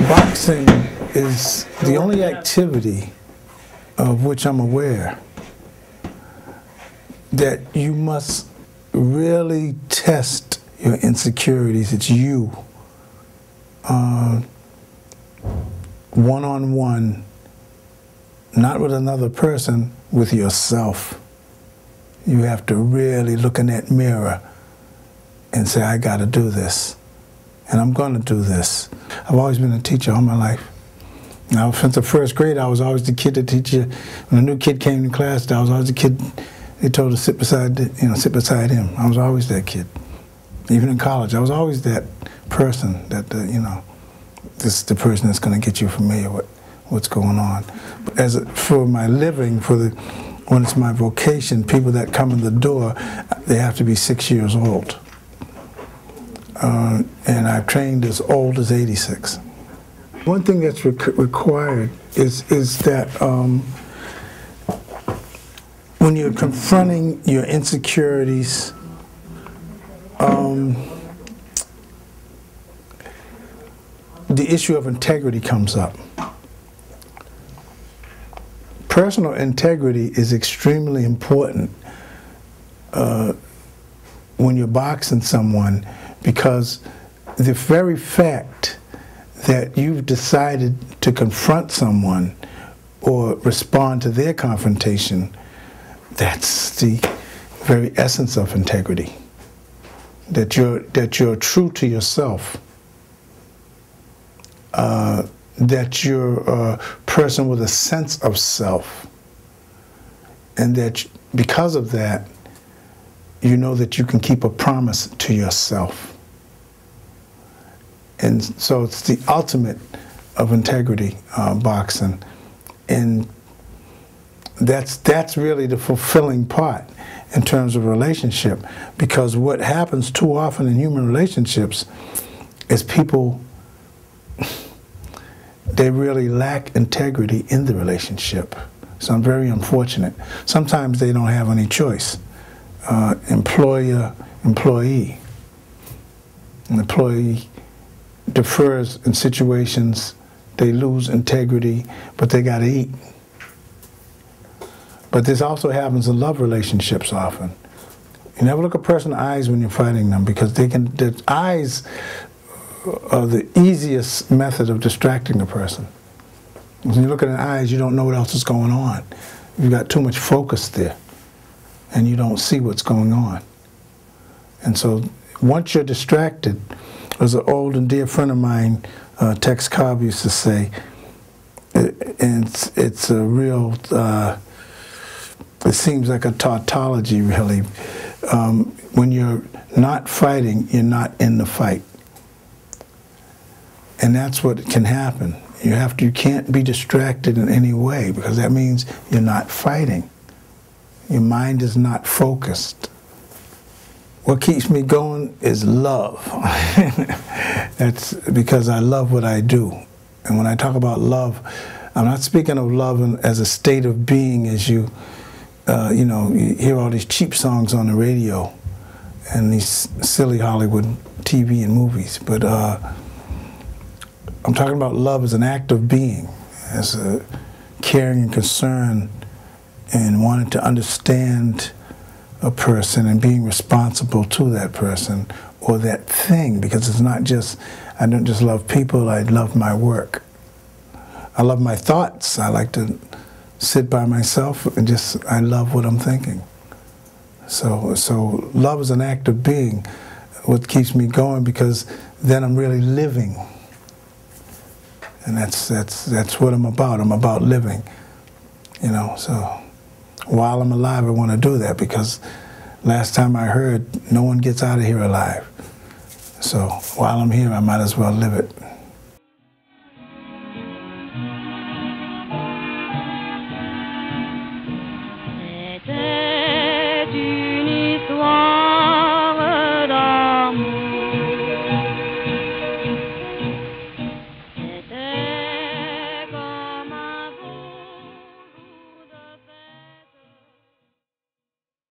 Boxing is the only activity of which I'm aware that you must really test your insecurities. It's you, one-on-one, not with another person, with yourself. You have to really look in that mirror and say, I got to do this, and I'm going to do this. I've always been a teacher all my life. Now, since the first grade, I was always the kid to teach you. When a new kid came to class, I was always the kid they told to sit beside him. I was always that kid. Even in college, I was always that person that, this is the person that's going to get you familiar with what's going on. But for my living, when it's my vocation, people that come in the door, they have to be 6 years old. And I've trained as old as 86. One thing that's required is that when you're confronting your insecurities, the issue of integrity comes up. Personal integrity is extremely important when you're boxing someone, because the very fact that you've decided to confront someone or respond to their confrontation, that's the very essence of integrity. That you're true to yourself. That you're a person with a sense of self. And that because of that, you know that you can keep a promise to yourself. And so it's the ultimate of integrity, boxing. And that's really the fulfilling part in terms of relationship, because what happens too often in human relationships is people, they really lack integrity in the relationship. So I'm very unfortunate. Sometimes they don't have any choice. Employer, employee. An employee defers in situations, they lose integrity, but they got to eat. But this also happens in love relationships often. You never look a person in the eyes when you're fighting them, because their eyes are the easiest method of distracting a person. When you look in the eyes, you don't know what else is going on. You've got too much focus there, and you don't see what's going on. And so once you're distracted, as an old and dear friend of mine, Tex Cobb, used to say, and it's a real, it seems like a tautology, really. When you're not fighting, you're not in the fight. And that's what can happen. You can't be distracted in any way, because that means you're not fighting. Your mind is not focused. What keeps me going is love. That's because I love what I do. And when I talk about love, I'm not speaking of love as a state of being, as you hear all these cheap songs on the radio and these silly Hollywood TV and movies. But I'm talking about love as an act of being, as a caring and concern and wanting to understand a person and being responsible to that person or that thing, because it's not just, I don't just love people, I love my work. I love my thoughts. I like to sit by myself and I love what I'm thinking. So love is an act of being, what keeps me going, because then I'm really living. And that's what I'm about. I'm about living, so while I'm alive, I want to do that, because last time I heard, no one gets out of here alive. So while I'm here, I might as well live it.